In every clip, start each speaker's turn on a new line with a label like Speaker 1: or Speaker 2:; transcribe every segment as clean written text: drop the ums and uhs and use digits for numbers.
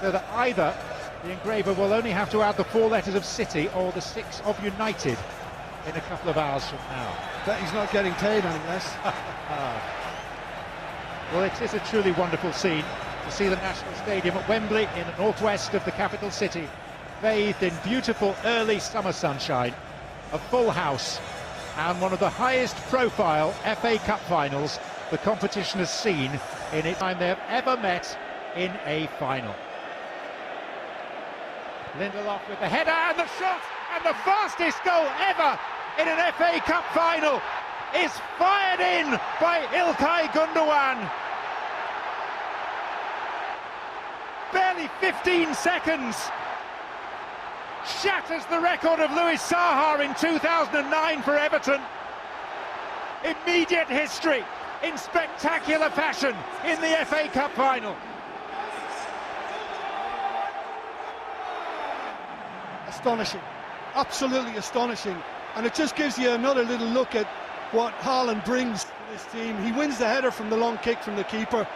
Speaker 1: so that either the engraver will only have to add the 4 letters of City or the 6 of United in a couple of hours from now.
Speaker 2: Bet he's not getting paid any less.
Speaker 1: Well, it is a truly wonderful scene to see the National Stadium at Wembley in the northwest of the capital city, bathed in beautiful early summer sunshine, a full house, and one of the highest profile FA Cup finals the competition has seen in its time they have ever met in a final. Lindelof with the header and the shot, and the fastest goal ever in an FA Cup final is fired in by İlkay Gundogan. Barely 15 seconds. Shatters the record of Louis Saha in 2009 for Everton. Immediate history in spectacular fashion in the FA Cup final.
Speaker 2: Astonishing, absolutely astonishing, and it just gives you another little look at what Haaland brings to this team. He wins the header from the long kick from the keeper.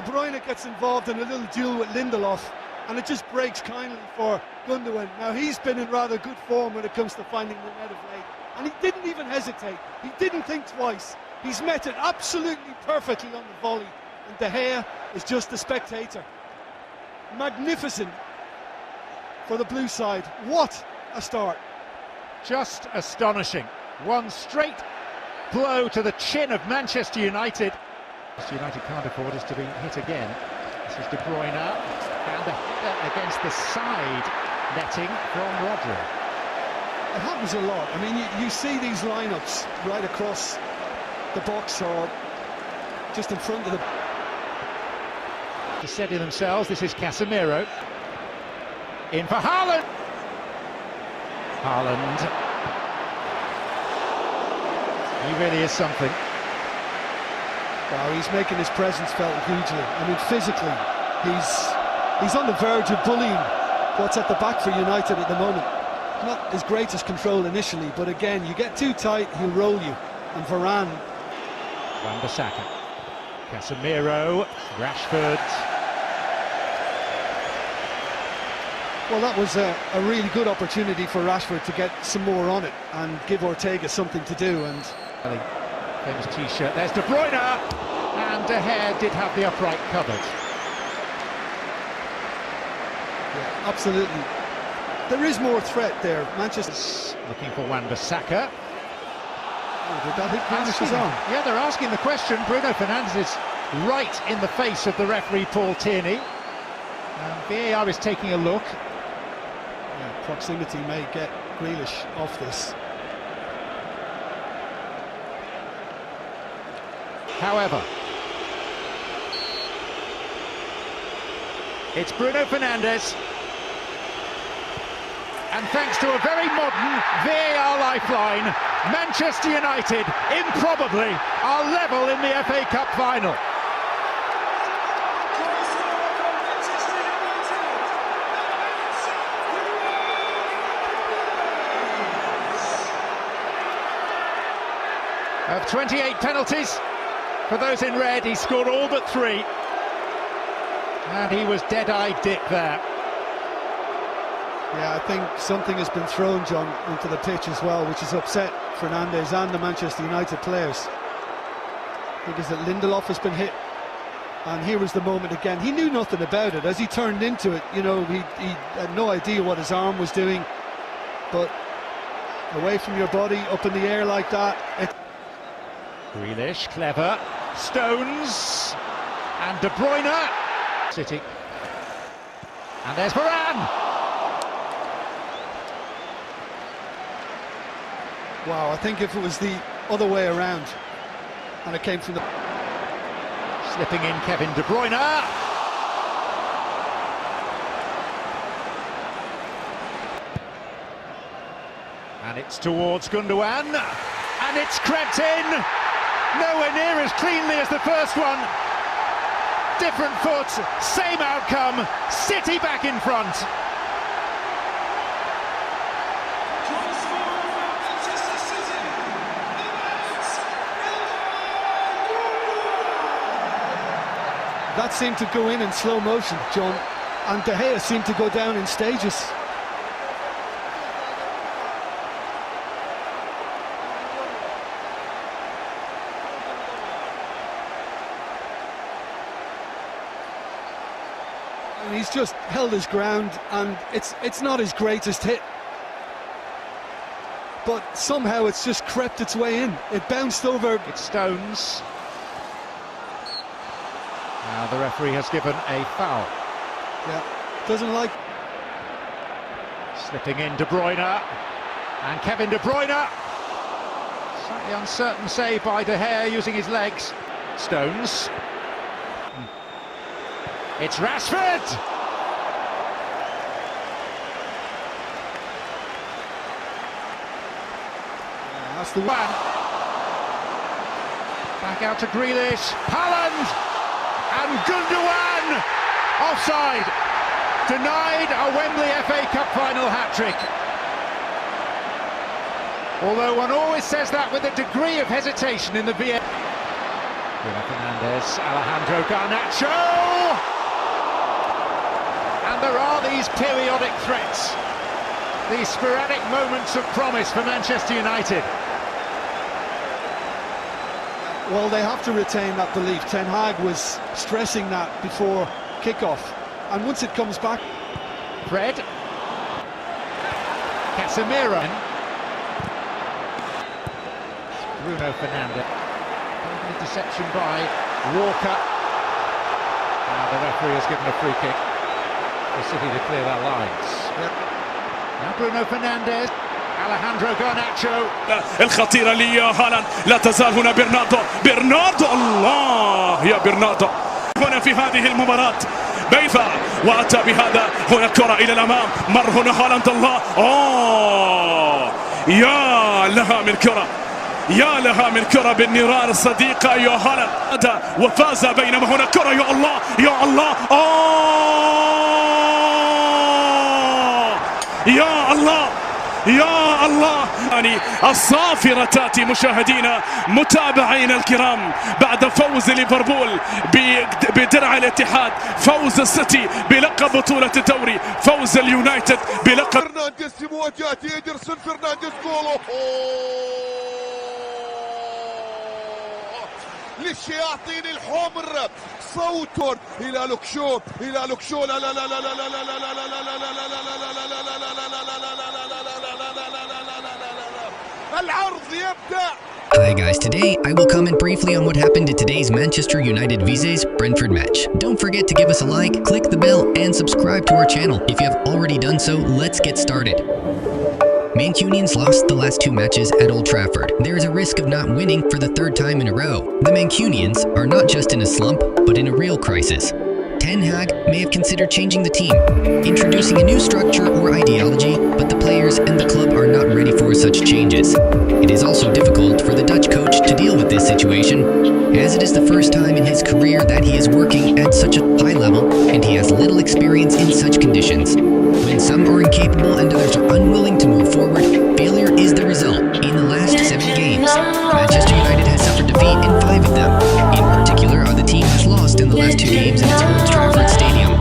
Speaker 2: Bruno gets involved in a little duel with Lindelof, and it just breaks kindly for Gundogan. Now, he's been in rather good form when it comes to finding the net of late, and he didn't even hesitate. He didn't think twice. He's met it absolutely perfectly on the volley, and De Gea is just a spectator. Magnificent for the blue side. What a start.
Speaker 1: Just astonishing. One straight blow to the chin of Manchester United. Manchester United can't afford us to be hit again. This is De Bruyne, and a header against the side netting from Rodri.
Speaker 2: It happens a lot. I mean, you see these lineups right across the box or just in front of the...
Speaker 1: To steady themselves, this is Casemiro. In for Haaland. Haaland. He really is something.
Speaker 2: Well, he's making his presence felt hugely. I mean, physically, he's on the verge of bullying what's at the back for United at the moment. Not his greatest control initially, but again, you get too tight, he'll roll you. And Varane.
Speaker 1: Wan-Bissaka. Casemiro. Rashford.
Speaker 2: Well, that was a really good opportunity for Rashford to get some more on it and give Ortega something to do. And
Speaker 1: famous T-shirt. There's De Bruyne, and De Gea did have the upright covered.
Speaker 2: Yeah, absolutely. There is more threat there. Manchester
Speaker 1: looking for Wan-Bissaka.
Speaker 2: Oh, did that hit Grealish's arm?
Speaker 1: Yeah, they're asking the question. Bruno Fernandes is right in the face of the referee, Paul Tierney. VAR is taking a look.
Speaker 2: Yeah, proximity may get Grealish off this.
Speaker 1: However, it's Bruno Fernandes, and thanks to a very modern VAR lifeline, Manchester United, improbably, are level in the FA Cup final. Of 28 penalties, for those in red, he scored all but 3. And he was dead-eyed Dick there.
Speaker 2: Yeah, I think something has been thrown, John, into the pitch as well, which has upset Fernandes and the Manchester United players. I think it's that Lindelof has been hit, and here was the moment again. He knew nothing about it. As he turned into it, you know, he had no idea what his arm was doing, but away from your body, up in the air like that.
Speaker 1: Grealish, clever, Stones, and De Bruyne. City. And there's Varane.
Speaker 2: Wow, I think if it was the other way around, and it came from the...
Speaker 1: Slipping in Kevin De Bruyne. And it's towards Gundogan. And it's crept in. Nowhere near as cleanly as the first one. Different foot, same outcome. City back in front.
Speaker 2: That seemed to go in slow motion, John. and De Gea seemed to go down in stages. And he's just held his ground, and it's not his greatest hit, but somehow it's just crept its way in. It bounced over.
Speaker 1: It's Stones. Now the referee has given a foul.
Speaker 2: Yeah, doesn't like.
Speaker 1: Slipping in De Bruyne, and Kevin De Bruyne. Slightly uncertain save by De Gea using his legs. Stones. It's Rashford!
Speaker 2: That's the
Speaker 1: one. Back out to Grealish. Haaland! And Gundogan! Offside! Denied a Wembley FA Cup final hat-trick. Although one always says that with a degree of hesitation in the VAR. Bruno Fernandes, Alejandro Garnacho! And there are these periodic threats, these sporadic moments of promise for Manchester United.
Speaker 2: Well, they have to retain that belief. Ten Hag was stressing that before kickoff, and once it comes back.
Speaker 1: Fred, Casemiro, Bruno Fernandes. Interception by Walker. Now the referee has given a free kick for City to clear their lines. Now Bruno Fernandes, Alejandro Garnacho.
Speaker 3: الخطيرة لهالاند، لا تزال هنا برناردو الله يا برناردو هنا في هذه المباراة بيفا، وأتى بهذا هنا كرة إلى الأمام، مر هنا هالاند الله يا لها من كرة، يا لها من كرة بالنيران الصديقة يا هالاند، وفاز بينما هنا كرة يا الله يا الله يا الله يا الله. يعني الصافرة تأتي مشاهدينا متابعينا الكرام بعد فوز ليفربول بدرع الاتحاد، فوز السيتي بلقب بطولة الدوري، فوز اليونايتد بلقب.
Speaker 4: فرنانديز في مواجهة إيدرسون، فرنانديز جوله للشياطين الحمر، صوت إلى لوكشو، إلى لوكشو، لا لا لا لا لا لا لا لا لا العرض يبدأ.
Speaker 5: Hi guys, today I will comment briefly on what happened in today's Manchester United vs Brentford match. Don't forget to give us a like, click the bell, and subscribe to our channel. If you have already done so, let's get started. Mancunians lost the last two matches at Old Trafford. There is a risk of not winning for the third time in a row. The Mancunians are not just in a slump, but in a real crisis. Ten Hag may have considered changing the team, introducing a new structure or ideology, but the players and the club are not ready for such changes. It is also difficult for the Dutch coach to deal with this situation, as it is the first time in his career that he is working at such a high level, and he has little experience in such conditions. When some are incapable and others are unwilling to move forward, failure is the result. In the last 7 games, Manchester United has suffered defeat in 5 of them. In particular, the team has lost in the last 2 games at its Old Trafford Stadium.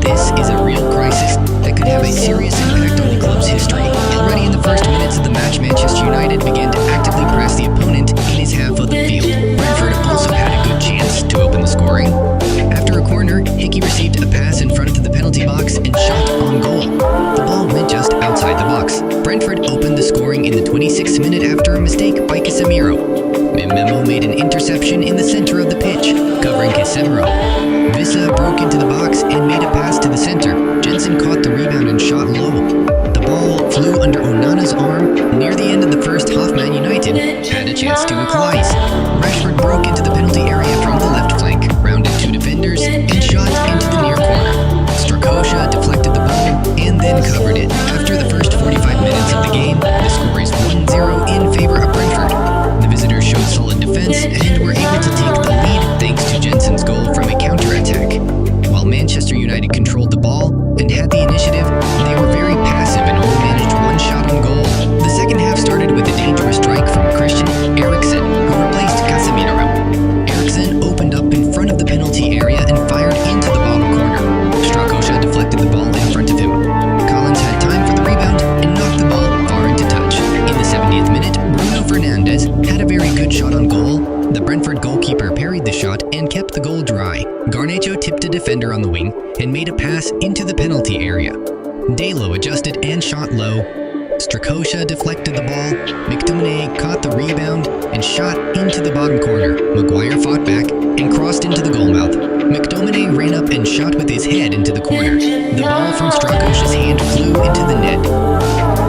Speaker 5: This is a real crisis that could have a serious impact on the club's history. Already in the first minutes of the match, Manchester United began to actively press the opponent in his half of the field. Brentford also had a good chance to open the scoring. After a corner, Hickey received a pass in front of the penalty box and shot on goal. The ball went just outside the box. Brentford opened the scoring in the 26th minute after a mistake by Casemiro. Memo made an interception in the center of the pitch, covering Casemiro. Vissa broke into the box and made a pass to the center. Jensen caught the rebound and shot low. The ball flew under Onana's arm. Near the end of the first half, Man United had a chance to equalize. Rashford broke into the penalty area from the left flank, rounded 2 defenders, and shot into the near corner. Strakosha deflected the ball and then covered it. After the first 45 minutes of the game, the score is 1-0 in favor of Brentford. The visitors showed solid defense and were able to take the lead thanks to Jensen's goal from a counter-attack. While Manchester United controlled the ball and had the initiative, they were very passive and only managed 1 shot on goal. The second half started with a dangerous strike from Christian Eriksen, who replaced The Brentford goalkeeper parried the shot and kept the goal dry. Garnacho tipped a defender on the wing and made a pass into the penalty area. Dalo adjusted and shot low. Strakosha deflected the ball. McTominay caught the rebound and shot into the bottom corner. Maguire fought back and crossed into the goalmouth. McTominay ran up and shot with his head into the corner. The ball from Strakosha's hand flew into the net.